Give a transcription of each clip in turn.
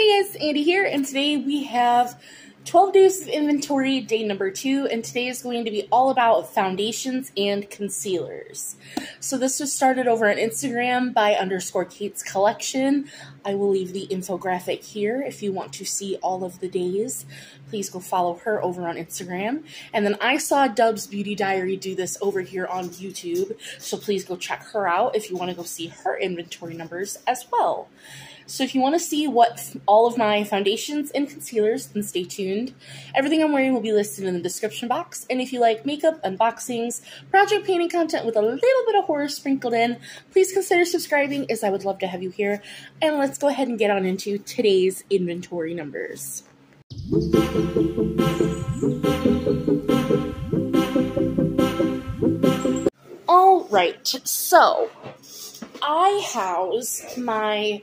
Hey guys, Andy here, and today we have 12 days of inventory, day number 2, and today is going to be all about foundations and concealers. So this was started over on Instagram by _Kate's Collection. I will leave the infographic here if you want to see all of the days. Please go follow her over on Instagram. And then I saw Dub's Beauty Diary do this over here on YouTube, so please go check her out if you want to go see her inventory numbers as well. So if you want to see what all of my foundations and concealers, then stay tuned. Everything I'm wearing will be listed in the description box. And if you like makeup, unboxings, project painting content with a little bit of horror sprinkled in, please consider subscribing, as I would love to have you here. And let's go ahead and get on into today's inventory numbers. All right, so I house my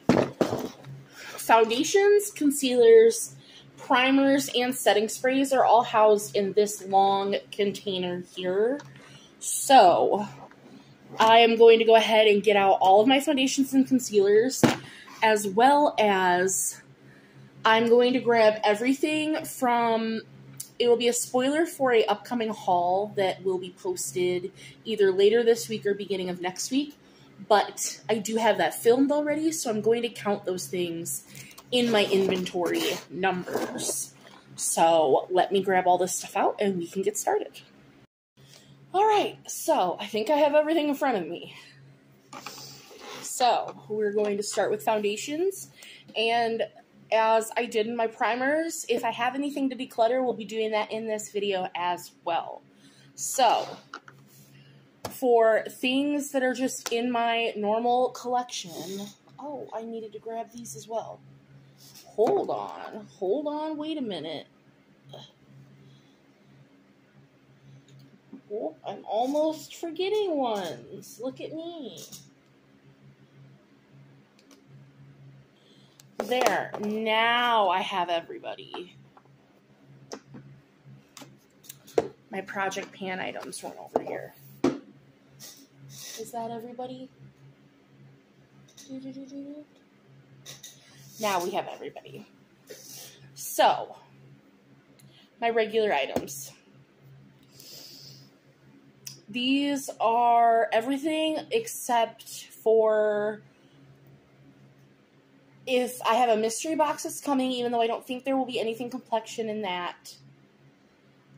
foundations, concealers, primers, and setting sprays are all housed in this long container here. So I am going to go ahead and get out all of my foundations and concealers, as well as I'm going to grab everything from, it will be a spoiler for an upcoming haul that will be posted either later this week or beginning of next week. But I do have that filmed already, so I'm going to count those things in my inventory numbers. So let me grab all this stuff out and we can get started. All right, so I think I have everything in front of me. So we're going to start with foundations. And as I did in my primers, if I have anything to declutter, we'll be doing that in this video as well. So for things that are just in my normal collection, oh, I needed to grab these as well. Hold on, wait a minute. Oh, I'm almost forgetting ones. Look at me. There, now I have everybody. My project pan items went over here. Is that everybody? Now we have everybody. So, my regular items. These are everything except for if I have a mystery box that's coming, even though I don't think there will be anything complexion in that.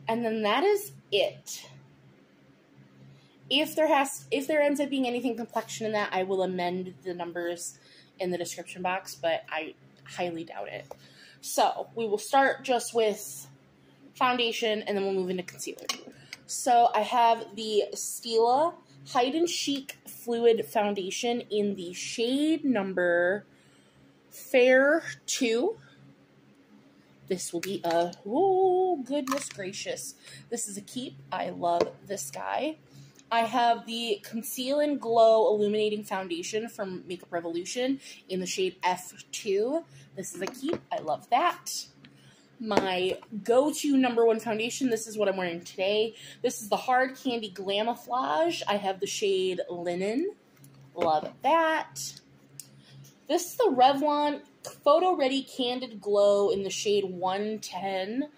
And then that is it. If there ends up being anything complexion in that, I will amend the numbers in the description box, but I highly doubt it. So we will start just with foundation, and then we'll move into concealer. So I have the Stila Hide and Chic Fluid Foundation in the shade number Fair 2. This will be a, oh goodness gracious. This is a keep. I love this guy. I have the Conceal and Glow Illuminating Foundation from Makeup Revolution in the shade F2. This is a keep. I love that. My go-to #1 foundation, this is what I'm wearing today. This is the Hard Candy Glamoflage. I have the shade Linen. Love that. This is the Revlon Photo Ready Candid Glow in the shade 110.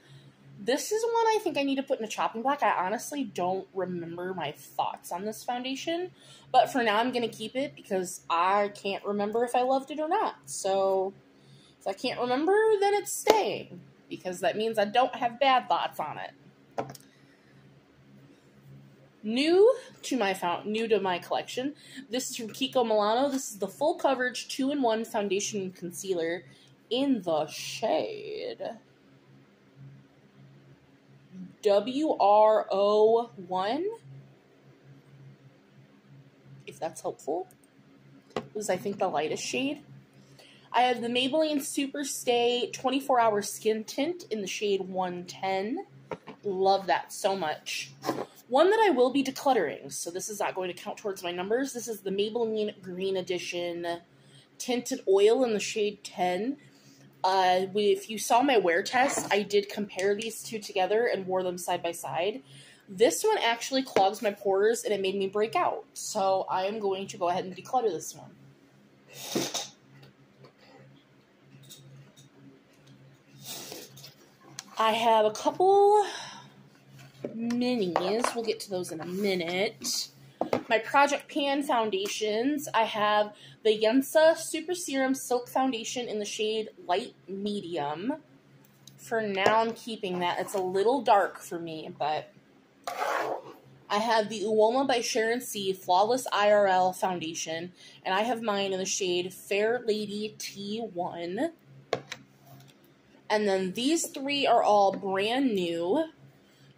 This is one I think I need to put in a chopping block. I honestly don't remember my thoughts on this foundation, but for now I'm going to keep it because I can't remember if I loved it or not. So if I can't remember, then it's staying because that means I don't have bad thoughts on it. New to my collection, this is from Kiko Milano. This is the Full Coverage 2-in-1 Foundation and Concealer in the shade WR01, if that's helpful. This is, I think, the lightest shade. I have the Maybelline Superstay 24-Hour Skin Tint in the shade 110. Love that so much. One that I will be decluttering, so this is not going to count towards my numbers. This is the Maybelline Green Edition Tinted Oil in the shade 10. If you saw my wear test, I did compare these two together and wore them side by side. This one actually clogs my pores and it made me break out. So I am going to go ahead and declutter this one. I have a couple minis. We'll get to those in a minute. My Project Pan foundations. I have the Yensa Super Serum Silk Foundation in the shade Light Medium. For now, I'm keeping that. It's a little dark for me, but I have the Uoma by Sharon C Flawless IRL foundation, and I have mine in the shade Fair Lady T1. And then these three are all brand new.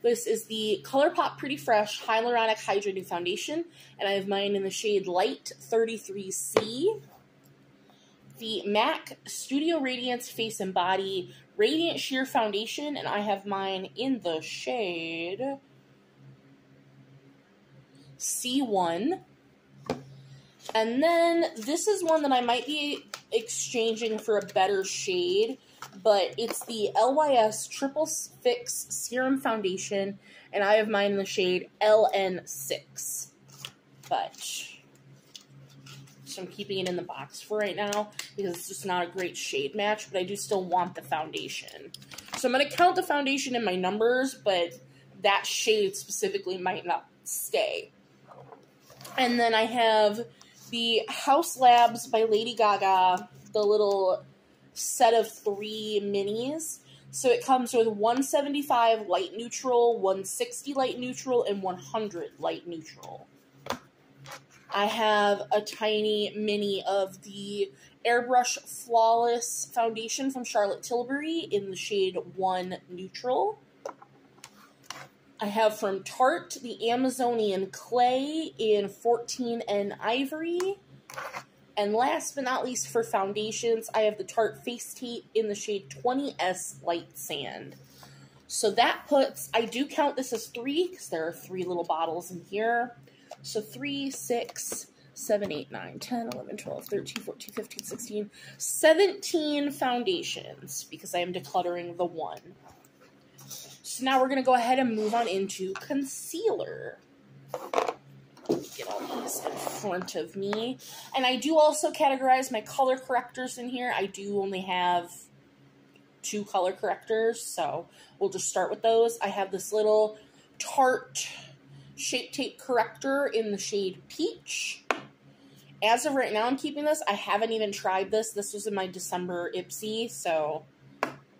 This is the ColourPop Pretty Fresh Hyaluronic Hydrating Foundation, and I have mine in the shade Light 33C. The MAC Studio Radiance Face and Body Radiant Sheer Foundation, and I have mine in the shade C1. And then this is one that I might be exchanging for a better shade, but it's the LYS Triple Fix Serum Foundation, and I have mine in the shade LN6. But so I'm keeping it in the box for right now because it's just not a great shade match, but I do still want the foundation. So I'm going to count the foundation in my numbers, but that shade specifically might not stay. And then I have the House Labs by Lady Gaga, the little set of 3 minis. So it comes with 175 light neutral, 160 light neutral, and 100 light neutral. I have a tiny mini of the Airbrush Flawless Foundation from Charlotte Tilbury in the shade 1 Neutral. I have from Tarte the Amazonian Clay in 14N Ivory. And last but not least for foundations, I have the Tarte Face Tape in the shade 20S Light Sand. So that puts, I do count this as 3 because there are 3 little bottles in here. So 3, 6, 7, 8, 9, 10, 11, 12, 13, 14, 15, 16, 17 foundations because I am decluttering the one. So now we're going to go ahead and move on into concealer. Get all these in front of me. And I do also categorize my color correctors in here. I do only have 2 color correctors, so we'll just start with those. I have this little Tarte Shape Tape Corrector in the shade Peach. As of right now, I'm keeping this. I haven't even tried this. This was in my December Ipsy, so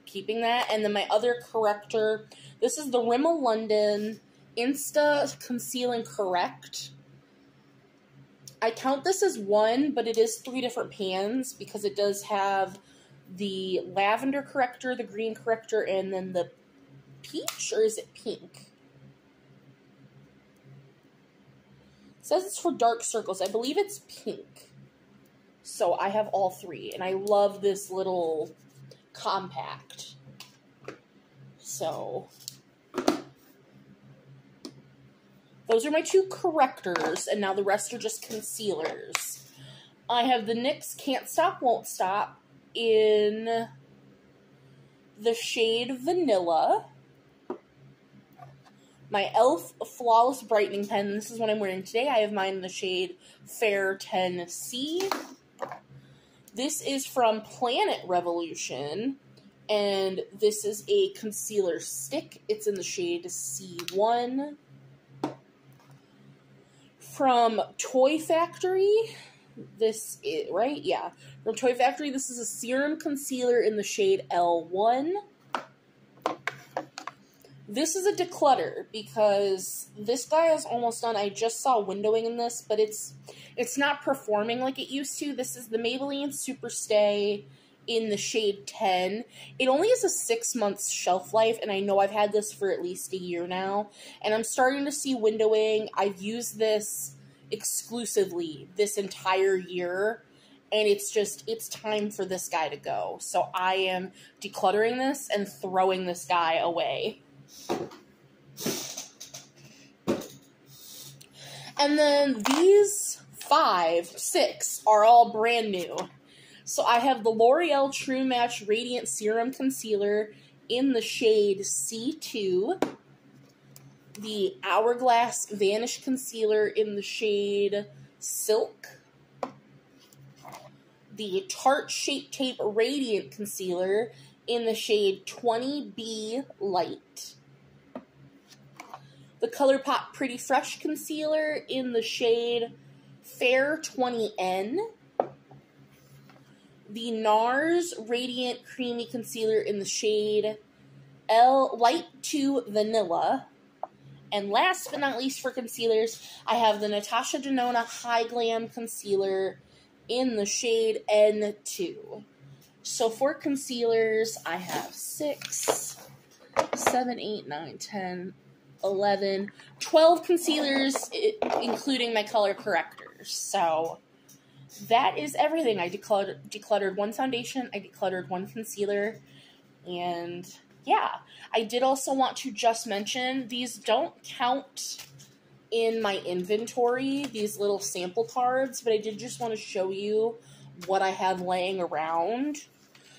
keeping that. And then my other corrector, this is the Rimmel London Insta Conceal and Correct. I count this as 1, but it is 3 different pans because it does have the lavender corrector, the green corrector, and then the peach, or is it pink? It says it's for dark circles. I believe it's pink. So I have all 3, and I love this little compact. So those are my 2 correctors, and now the rest are just concealers. I have the NYX Can't Stop, Won't Stop in the shade Vanilla. My e.l.f. Flawless Brightening Pen, this is what I'm wearing today. I have mine in the shade Fair 10C. This is from Planet Revolution, and this is a concealer stick. It's in the shade C1. From Toy Factory, this is, right? Yeah. From Toy Factory, this is a serum concealer in the shade L1. This is a declutter because this guy is almost done. I just saw windowing in this, but it's not performing like it used to. This is the Maybelline Superstay in the shade 10. It only has a 6-month shelf life, and I know I've had this for at least a year now, and I'm starting to see windowing. I've used this exclusively this entire year, and it's time for this guy to go. So I am decluttering this and throwing this guy away. And then these 6 are all brand new. So I have the L'Oreal True Match Radiant Serum Concealer in the shade C2. The Hourglass Vanish Concealer in the shade Silk. The Tarte Shape Tape Radiant Concealer in the shade 20B Light. The ColourPop Pretty Fresh Concealer in the shade Fair 20N. The NARS Radiant Creamy Concealer in the shade Light 2 Vanilla. And last but not least for concealers, I have the Natasha Denona High Glam Concealer in the shade N2. So for concealers, I have 6, 7, 8, 9, 10, 11, 12 concealers, including my color correctors. So that is everything. I decluttered one foundation, I decluttered one concealer, and yeah. I did also want to just mention, these don't count in my inventory, these little sample cards, but I did just want to show you what I have laying around.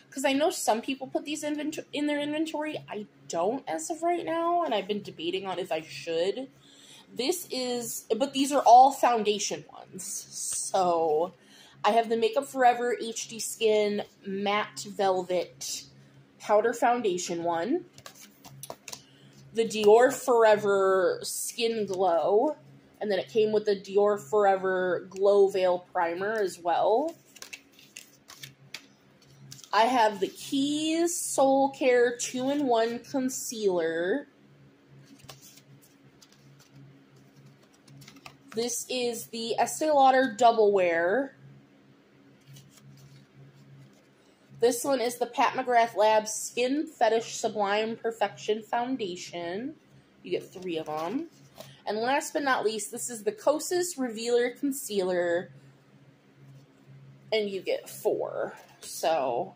Because I know some people put these in their inventory. I don't as of right now, and I've been debating on if I should. But these are all foundation ones. So, I have the Makeup Forever HD Skin Matte Velvet Powder Foundation one. The Dior Forever Skin Glow. And then it came with the Dior Forever Glow Veil Primer as well. I have the Keys Soul Care 2-in-1 Concealer. This is the Estee Lauder Double Wear. This one is the Pat McGrath Labs Skin Fetish Sublime Perfection Foundation. You get 3 of them. And last but not least, this is the Kosas Revealer Concealer. And you get 4. So,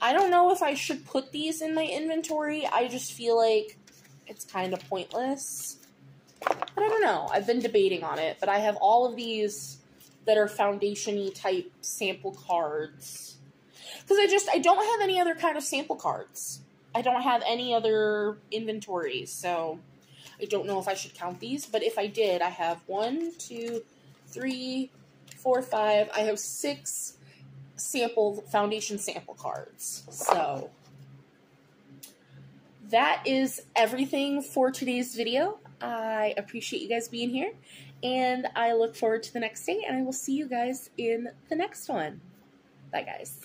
I don't know if I should put these in my inventory. I just feel like it's kind of pointless. But I don't know. I've been debating on it. But I have all of these that are foundation-y type sample cards. Because I don't have any other kind of sample cards. I don't have any other inventory, so I don't know if I should count these. But if I did, I have 1, 2, 3, 4, 5. I have 6 foundation sample cards. So that is everything for today's video. I appreciate you guys being here, and I look forward to the next day, and I will see you guys in the next one. Bye, guys.